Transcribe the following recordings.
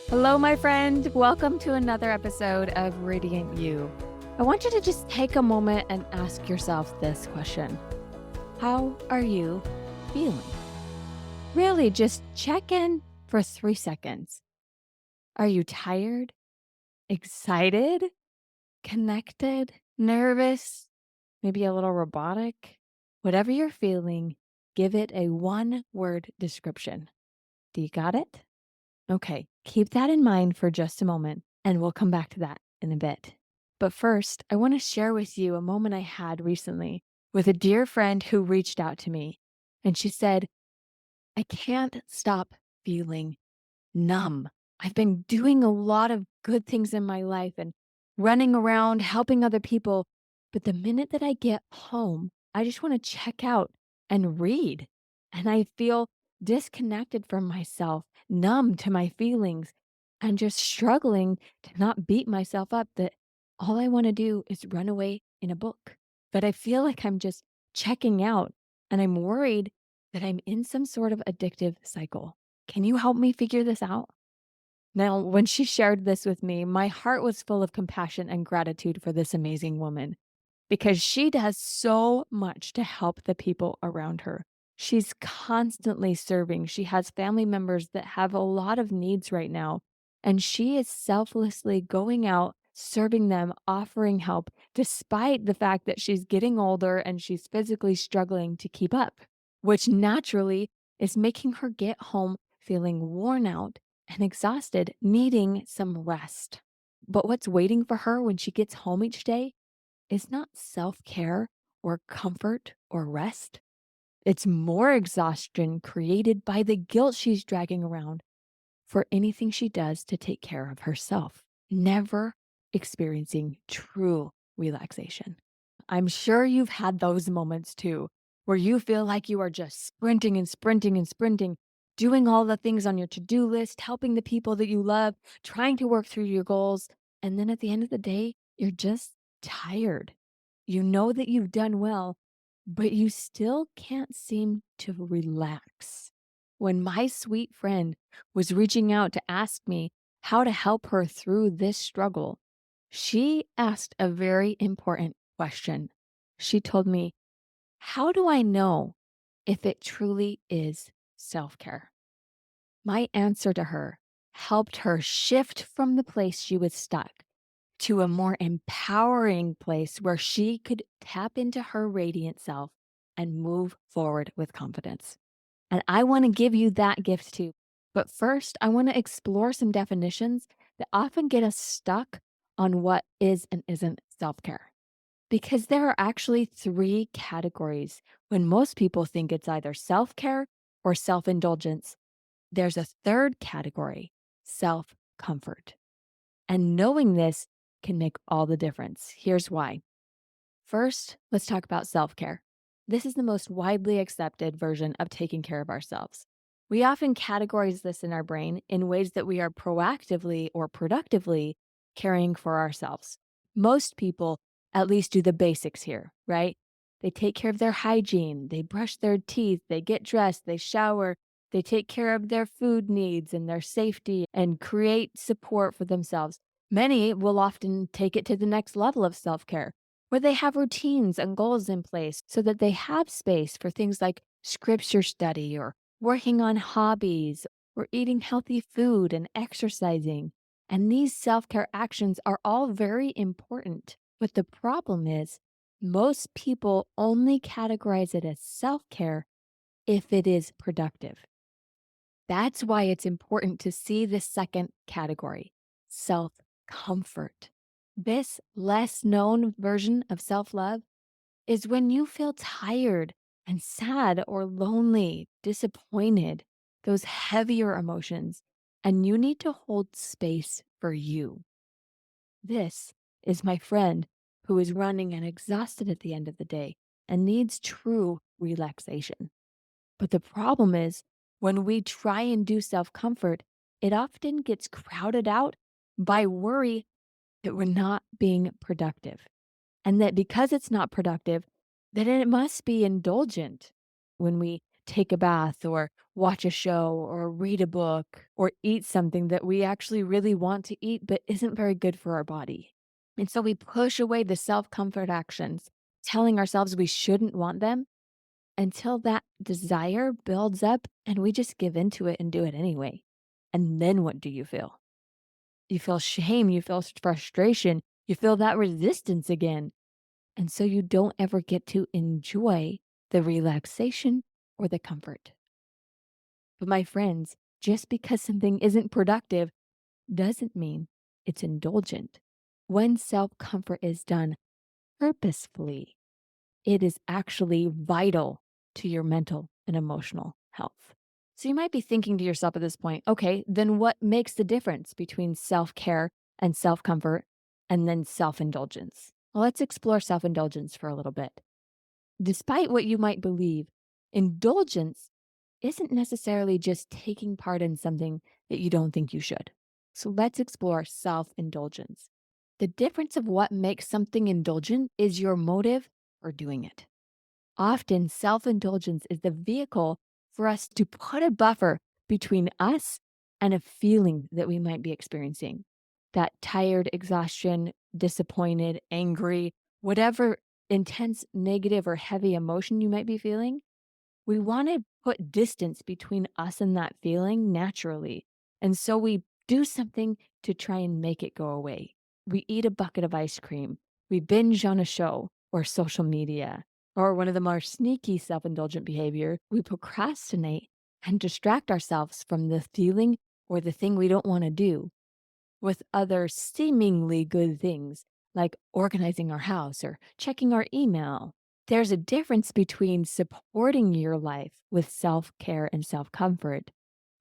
Hello, my friend. Welcome to another episode of Radiant You. I want you to just take a moment and ask yourself this question. How are you feeling? Really, just check in for 3 seconds. Are you tired, excited, connected, nervous, maybe a little robotic? Whatever you're feeling, give it a one-word description. Do you got it? Okay, keep that in mind for just a moment, and we'll come back to that in a bit. But first, I want to share with you a moment I had recently with a dear friend who reached out to me. And she said, I can't stop feeling numb. I've been doing a lot of good things in my life and running around helping other people. But the minute that I get home, I just want to check out and read. And I feel disconnected from myself, numb to my feelings, and just struggling to not beat myself up that all I want to do is run away in a book. But I feel like I'm just checking out and I'm worried that I'm in some sort of addictive cycle. Can you help me figure this out? Now, when she shared this with me, my heart was full of compassion and gratitude for this amazing woman because she does so much to help the people around her. She's constantly serving. She has family members that have a lot of needs right now, and she is selflessly going out, serving them, offering help, despite the fact that she's getting older and she's physically struggling to keep up, which naturally is making her get home feeling worn out and exhausted, needing some rest. But what's waiting for her when she gets home each day is not self care or comfort or rest. It's more exhaustion created by the guilt she's dragging around for anything she does to take care of herself, never experiencing true relaxation. I'm sure you've had those moments too, where you feel like you are just sprinting and sprinting and sprinting, doing all the things on your to do list, helping the people that you love, trying to work through your goals. And then at the end of the day, you're just tired. You know that you've done well, but you still can't seem to relax. When my sweet friend was reaching out to ask me how to help her through this struggle, she asked a very important question. She told me, how do I know if it truly is self care? My answer to her helped her shift from the place she was stuck to a more empowering place where she could tap into her radiant self and move forward with confidence. And I want to give you that gift too. But first, I want to explore some definitions that often get us stuck on what is and isn't self care. Because there are actually three categories. When most people think it's either self care or self indulgence, there's a third category, self comfort. And knowing this can make all the difference. Here's why. First, let's talk about self care. This is the most widely accepted version of taking care of ourselves. We often categorize this in our brain in ways that we are proactively or productively caring for ourselves. Most people at least do the basics here, right? They take care of their hygiene, they brush their teeth, they get dressed, they shower, they take care of their food needs and their safety and create support for themselves. Many will often take it to the next level of self care where they have routines and goals in place so that they have space for things like scripture study or working on hobbies or eating healthy food and exercising. And these self care actions are all very important. But the problem is, most people only categorize it as self care if it is productive. That's why it's important to see the second category, self comfort. This less known version of self love is when you feel tired and sad or lonely, disappointed, those heavier emotions, and you need to hold space for you. This is my friend who is running and exhausted at the end of the day and needs true relaxation. But the problem is, when we try and do self comfort, it often gets crowded out by worry that we're not being productive. And that because it's not productive, then it must be indulgent. When we take a bath or watch a show or read a book or eat something that we actually really want to eat but isn't very good for our body. And so we push away the self comfort actions, telling ourselves we shouldn't want them until that desire builds up and we just give into it and do it anyway. And then what do you feel? You feel shame, you feel frustration, you feel that resistance again. And so you don't ever get to enjoy the relaxation or the comfort. But my friends, just because something isn't productive doesn't mean it's indulgent. When self comfort is done purposefully, it is actually vital to your mental and emotional health. So you might be thinking to yourself at this point, okay, then what makes the difference between self care and self comfort and then self indulgence? Well, let's explore self indulgence for a little bit. Despite what you might believe, indulgence isn't necessarily just taking part in something that you don't think you should. So let's explore self indulgence. The difference of what makes something indulgent is your motive for doing it. Often, self indulgence is the vehicle for us to put a buffer between us and a feeling that we might be experiencing. That tired, exhaustion, disappointed, angry, whatever intense, negative, or heavy emotion you might be feeling, we want to put distance between us and that feeling naturally. And so we do something to try and make it go away. We eat a bucket of ice cream. We binge on a show or social media. Or one of the more sneaky self indulgent behavior, we procrastinate and distract ourselves from the feeling or the thing we don't want to do with other seemingly good things like organizing our house or checking our email. There's a difference between supporting your life with self care and self comfort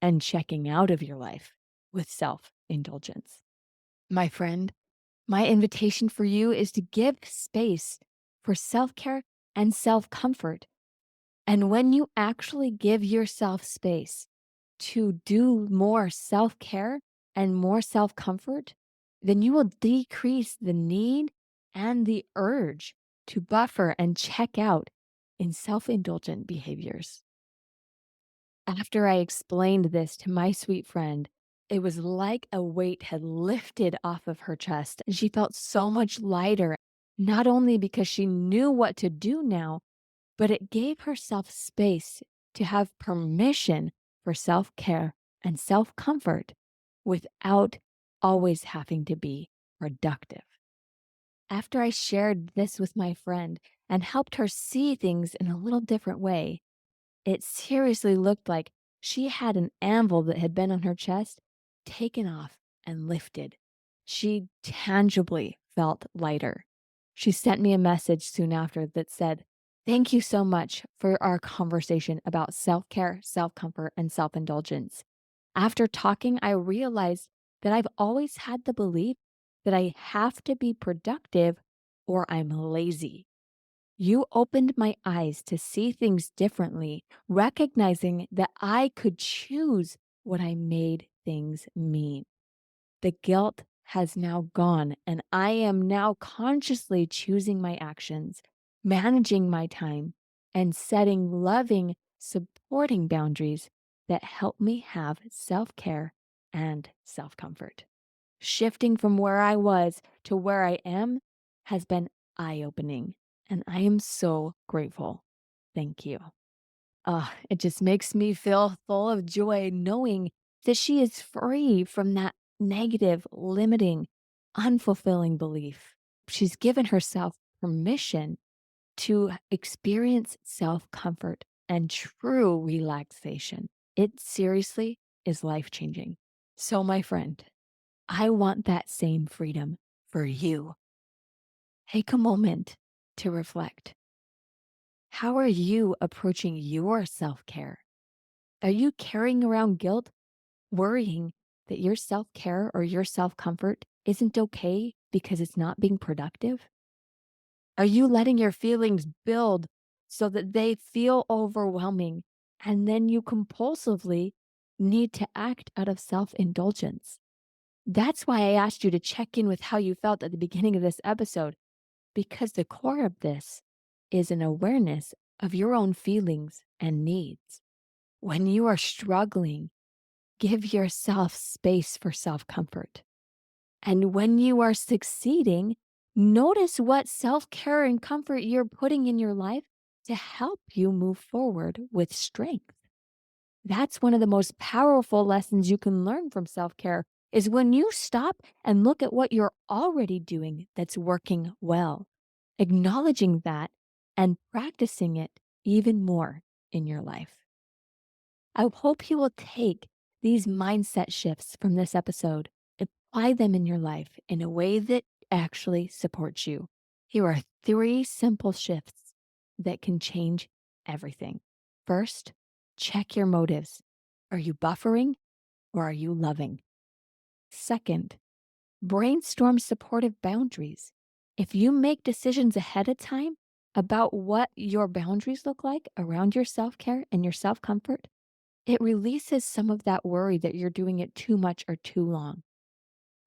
and checking out of your life with self indulgence. My friend, my invitation for you is to give space for self care and self comfort. And when you actually give yourself space to do more self care and more self comfort, then you will decrease the need and the urge to buffer and check out in self indulgent behaviors. After I explained this to my sweet friend, it was like a weight had lifted off of her chest, and she felt so much lighter, not only because she knew what to do now, but it gave herself space to have permission for self care and self comfort without always having to be productive. After I shared this with my friend and helped her see things in a little different way, it seriously looked like she had an anvil that had been on her chest taken off and lifted. She tangibly felt lighter. She sent me a message soon after that said, "Thank you so much for our conversation about self care, self comfort, and self indulgence. After talking, I realized that I've always had the belief that I have to be productive or I'm lazy. You opened my eyes to see things differently, recognizing that I could choose what I made things mean. The guilt has now gone, and I am now consciously choosing my actions, managing my time, and setting loving, supporting boundaries that help me have self care and self comfort. Shifting from where I was to where I am has been eye opening, and I am so grateful. Thank you." It just makes me feel full of joy knowing that she is free from that negative, limiting, unfulfilling belief. She's given herself permission to experience self comfort and true relaxation. It seriously is life changing. So, my friend, I want that same freedom for you. Take a moment to reflect. How are you approaching your self care? Are you carrying around guilt, worrying that your self care or your self comfort isn't okay because it's not being productive? Are you letting your feelings build so that they feel overwhelming and then you compulsively need to act out of self indulgence? That's why I asked you to check in with how you felt at the beginning of this episode, because the core of this is an awareness of your own feelings and needs. When you are struggling, give yourself space for self-comfort. And when you are succeeding, notice what self-care and comfort you're putting in your life to help you move forward with strength. That's one of the most powerful lessons you can learn from self-care is when you stop and look at what you're already doing that's working well, acknowledging that and practicing it even more in your life. I hope you will take these mindset shifts from this episode, apply them in your life in a way that actually supports you. Here are 3 simple shifts that can change everything. First, check your motives. Are you buffering or are you loving? Second, brainstorm supportive boundaries. If you make decisions ahead of time about what your boundaries look like around your self-care and your self-comfort, it releases some of that worry that you're doing it too much or too long.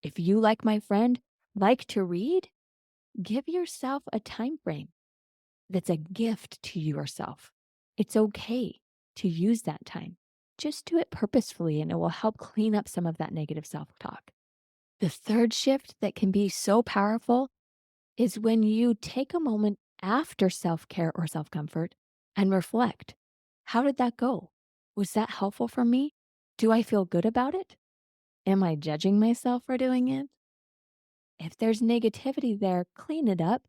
If you, like my friend, like to read, give yourself a time frame that's a gift to yourself. It's okay to use that time. Just do it purposefully and it will help clean up some of that negative self-talk. The third shift that can be so powerful is when you take a moment after self-care or self-comfort and reflect. How did that go? Was that helpful for me? Do I feel good about it? Am I judging myself for doing it? If there's negativity there, clean it up.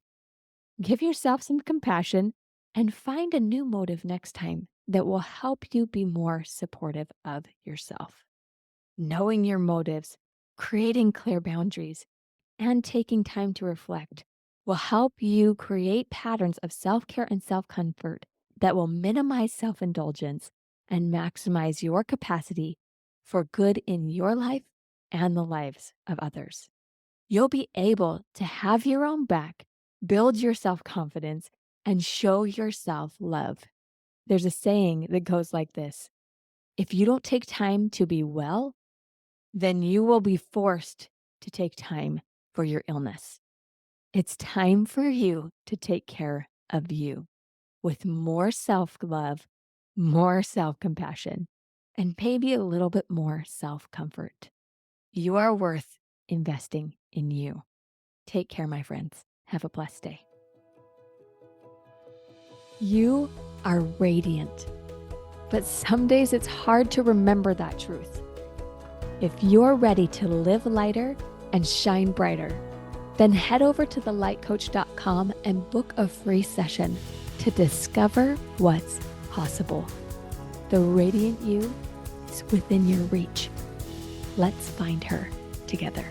Give yourself some compassion and find a new motive next time that will help you be more supportive of yourself. Knowing your motives, creating clear boundaries, and taking time to reflect will help you create patterns of self-care and self-comfort that will minimize self-indulgence and maximize your capacity for good in your life and the lives of others. You'll be able to have your own back, build your self-confidence, and show yourself love. There's a saying that goes like this: if you don't take time to be well, then you will be forced to take time for your illness. It's time for you to take care of you with more self-love, more self-compassion, and maybe a little bit more self-comfort. You are worth investing in you. Take care, my friends. Have a blessed day. You are radiant, but some days it's hard to remember that truth. If you're ready to live lighter and shine brighter, then head over to thelightcoach.com and book a free session to discover what's possible. The radiant you is within your reach. Let's find her together.